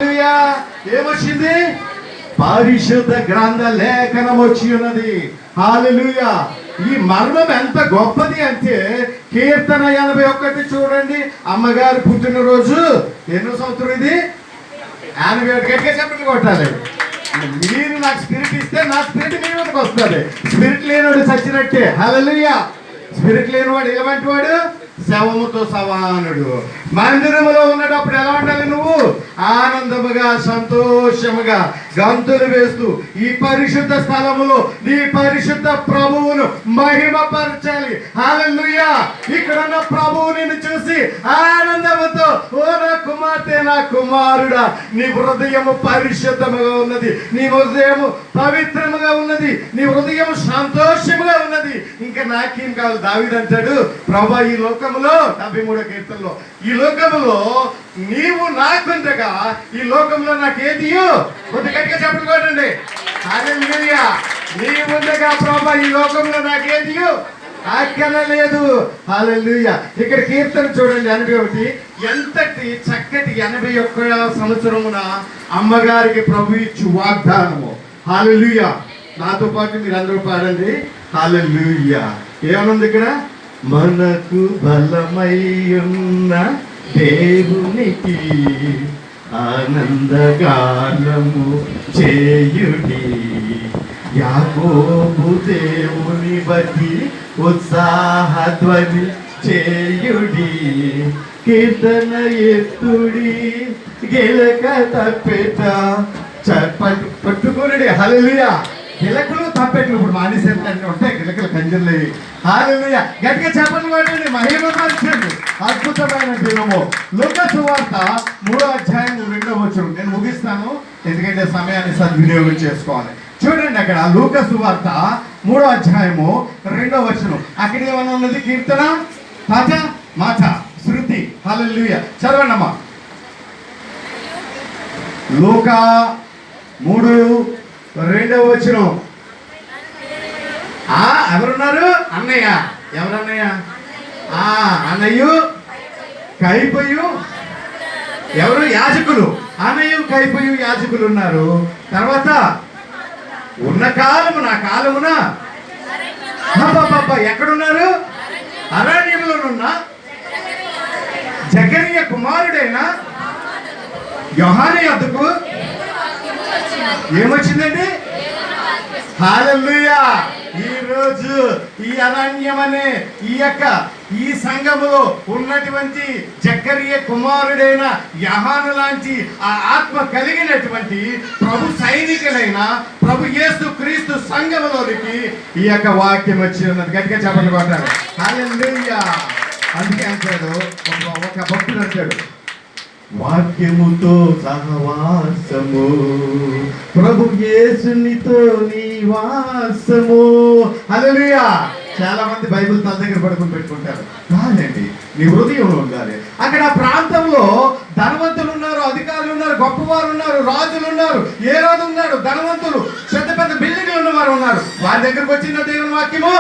ఏమొచ్చింది? పరిశుద్ధ గ్రంథ లేఖనం వచ్చి ఉన్నది. హల్లెలూయా. ఈ మర్మం ఎంత గొప్పది అంటే కీర్తన 81 చూడండి. అమ్మగారు పుట్టినరోజు ఎన్నో సంవత్సరం ఇది? 81. గట్టిగా చెప్పండి, కొట్టాలి. మీరు నాకు స్పిరిట్ ఇస్తే నా స్పిరిట్ మీ మీదకి వస్తుంది. స్పిరిట్ లేనివాడు చచ్చినట్టే. హల్లెలూయా. స్పిరిట్ లేనివాడు ఎలాంటి వాడు? శవముతో సమానుడు. మందిరములో ఉన్నప్పుడు ఎలా ఉండాలి? నువ్వు ఆనందముగా సంతోషముగా గంతులు వేస్తూ ఈ పరిశుద్ధ స్థలములో నీ పరిశుద్ధ ప్రభువును మహిమపరచాలి. హల్లెలూయా. ఇక్కడున్న ప్రభువు నిన్ను చూసి ఆనందముతో, ఓ నా కుమార్తె, నా కుమారుడా, నీ హృదయము పరిశుద్ధముగా ఉన్నది, నీ హృదయము పవిత్రముగా ఉన్నది, నీ హృదయము సంతోషముగా ఉన్నది. ఇంకా నాకేం కావాలి? దావీదు అంటాడు, ప్రభా ఈ లోకంలో 73వ కీర్తనలో, ఈ లోకంలో నీవు నాకుండగా ఈ లోకంలో నాకేది? కొద్ది గట్టిగా చెప్పుకోండి. హల్లెలూయా. నీవుండగా ప్రభా ఈ లోకంలో నాకేది అక్కర్లేదు. హల్లెలూయా. ఇక్కడ కీర్తన చూడండి 81. ఎంతటి చక్కటి 81వ సంవత్సరమున అమ్మగారికి ప్రభు ఇచ్చు వాగ్దానము. హల్లెలూయా. నాతో పాటు మీరు అందరూ పాడండి. హల్లెలూయా. ఏమనుంది ఇక్కడ? మనకు బలమయ్యున్న దేవునికి ఆనందగానము చేయుడి, యాకోబు దేవుని బట్టి ఉత్సాహధ్వని చేయుడి, కీర్తన ఎత్తుడి, గిలక తప్పెట పట్టుకోండి. హల్లెలూయా. గిలకలు తప్పెట్లు ఇప్పుడు మానేసేటంటే ఉంటాయి, గిలకలు కంజర్లేవి. హల్లెలూయా. గట్టిగా చెప్పండి, వాడండి, మహిమపరచండి. అద్భుతమైన దినము. లూకా సువార్త 3వ అధ్యాయం 2వ వచనం. నేను ముగిస్తాను, ఎందుకంటే సమయాన్ని సద్వినియోగం చేసుకోవాలి. చూడండి, అక్కడ లూకా సువార్త 3వ అధ్యాయము 2వ వచనం. అక్కడ ఏమన్నా ఉన్నది? కీర్తన పాట మాట శృతి. హల్లెలూయా. చదవండి అమ్మా. లూకా 3:2 వచనం. ఎవరున్నారు? అన్నయ్య. ఎవరన్నయ్య? అన్నయ్యు కైపయు. ఎవరు? యాజకులు. అన్నయ్యు కైపయు యాజకులు ఉన్నారు. తర్వాత ఉన్న కాలము, నా కాలమున ఎక్కడున్నారు? అరణ్యములోనున్న జకరియా కుమారుడైన యోహాను యొద్దకు ఏమొచ్చిందండి? హల్లెలూయా. ఈ రోజు ఈ అరణ్యం అనే ఈ సంఘములో ఉన్నటువంటి జకరియా కుమారుడైన యోహాను లాంటి ఆ ఆత్మ కలిగినటువంటి ప్రభు సైనికులైన ప్రభు యేసు క్రీస్తు సంఘములోనికి ఈ యొక్క వాక్యం వచ్చి ఉన్నది. గట్టిగా చెప్పండి కొట్టారు. హల్లెలూయా. అందుకే అంటాడు ఒక భక్తుడు అంటాడు, వాక్యముతో సహవాసము, ప్రభు యేసునితో నివాసము. హల్లెలూయా. చాలా మంది బైబిల్ తన దగ్గర పడుకుని పెట్టుకుంటారు. కాదండి, నీ హృదయంలో ఉండాలి. అక్కడ ఆ ప్రాంతంలో ధనవంతులు ఉన్నారు, అధికారులు ఉన్నారు, గొప్పవారు ఉన్నారు, రాజులు ఉన్నారు, ఏ రాజు ఉన్నాడు, ధనవంతులు, పెద్ద పెద్ద బిల్డింగ్లు ఉన్నవారు ఉన్నారు. వారి దగ్గరకు వచ్చిన దేవుని వాక్యము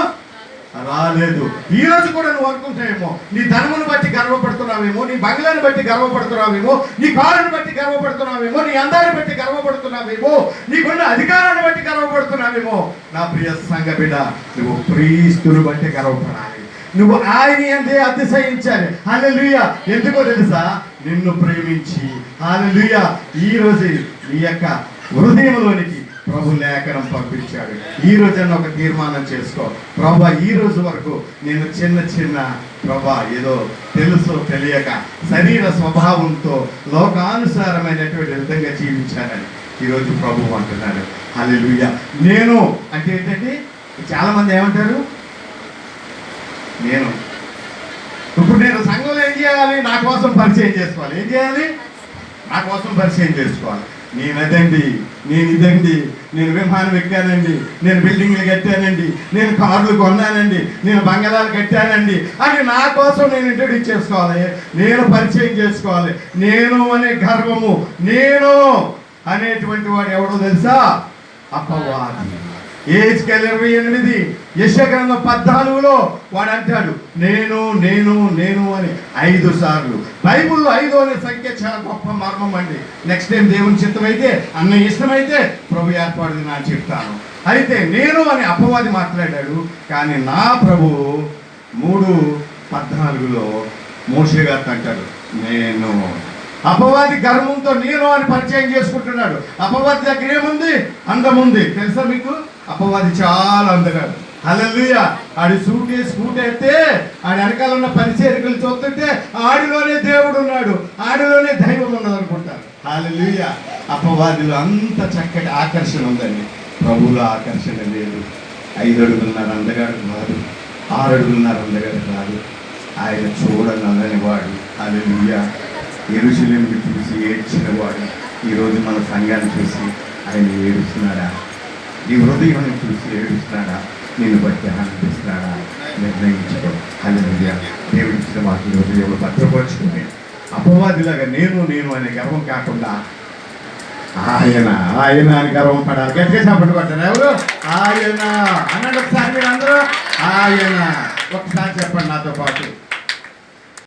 రాలేదు. ఈ రోజు కూడా నువ్వు అనుకుంటావేమో, నీ ధనమును బట్టి గర్వపడుతున్నావేమో, నీ బంగ్లాన్ని బట్టి గర్వపడుతున్నావేమో, నీ కారుని బట్టి గర్వపడుతున్నావేమో, నీ అందాన్ని బట్టి గర్వపడుతున్నావేమో, నీకున్న అధికారాన్ని బట్టి గర్వపడుతున్నావేమో. నా ప్రియ సంఘ బిడ్డ, నువ్వు క్రీస్తుని బట్టి గర్వపడాలి. నువ్వు ఆయన అంతే అతిశయించాలి. హల్లెలూయా. ఎందుకో తెలుసా? నిన్ను ప్రేమించి. హల్లెలూయా. ఈ రోజు నీ యొక్క హృదయంలోనికి ప్రభు లేఖనం పంపించాడు. ఈ రోజన్న ఒక తీర్మానం చేసుకో, ప్రభా ఈ రోజు వరకు నేను చిన్న ప్రభా ఏదో తెలుసో తెలియక శరీర స్వభావంతో లోకానుసారమైనటువంటి విధంగా జీవించానని ఈరోజు ప్రభు అంటున్నాడు. హల్లెలూయా. నేను అంటే ఏంటంటే, చాలా మంది ఏమంటారు, ఇప్పుడు నేను సంఘంలో ఏం చేయాలి? నా కోసం పరిచయం చేసుకోవాలి. ఏం చేయాలి? నా కోసం పరిచయం చేసుకోవాలి. నేనదండి, నేను ఇదండి, నేను విమానం ఎక్కానండి, నేను బిల్డింగ్లు కట్టానండి, నేను కార్లు కొన్నానండి, నేను బంగళాలు కట్టానండి అని నా కోసం నేను ఇంట్రడ్యూస్ చేసుకోవాలి, నేను పరిచయం చేసుకోవాలి. నేను అనే గర్వము, నేను అనేటువంటి వాడు ఎవడో తెలుసా? అపవాది. ఏజ్కేల్ 28, యెషయా గ్రంథం 14లో వాడు అంటాడు నేను నేను నేను అని 5 సార్లు. బైబిల్లో 5 అనే సంఖ్య చాలా గొప్ప మర్మం అండి. నెక్స్ట్ టైం దేవుని చిత్తమైతే, అన్న ఇష్టమైతే ప్రభు ఏర్పాటు నాకు చెప్తాను. అయితే నేను అని అపవాది మాట్లాడాడు, కానీ నా ప్రభు 3:14లో మోషే గారితో అంటాడు నేను. అపవాది గర్వంతో నేను అని పరిచయం చేసుకుంటున్నాడు. అపవాది దగ్గర ఏముంది? అందముంది. తెలుసా మీకు? అపవాది చాలా అందగాడు. హల్లెలూయా. ఆడి సూట్ అయితే ఆడి వెనకాల ఉన్న పరిచర్యలు చూస్తుంటే ఆడిలోనే దేవుడు ఉన్నాడు, ఆడిలోనే దైవం ఉన్నది అనుకుంటారు. హల్లెలూయా. అపవాదిలో అంత చక్కటి ఆకర్షణ ఉందండి, ప్రభువులో ఆకర్షణ లేదు. 5 అడుగులున్నారు అందగాడు కాదు, 6 అడుగులున్నారు అందగాడు కాదు. ఆయన చూడనల్లని వాడు. హల్లెలూయా. యెరూషలేముని చూసి ఏడ్చిన వాడు ఈరోజు మన సంఘాన్ని చూసి ఆయన ఏడుస్తున్నాడా? నీ హృదయాన్ని చూసి ఏడుస్తున్నాడా? నిన్ను బట్టి ఆనందిస్తున్నాడా? నిర్ణయించుకో. హల్లెలూయా. దేవుడి ఇచ్చిన మాటలు హృదయంలో భద్రపరుచుకుని అపవాదిలాగా నేను నేను అనే గర్వం కాకుండా ఆయన ఆయన అని గర్వం పడాలి. గట్టిగా చెప్పండి కొట్టారు. ఎవరు? ఆయన అన్నాడు. ఒకసారి మీరు అందరూ ఆయన ఒకసారి చెప్పండి నాతో పాటు.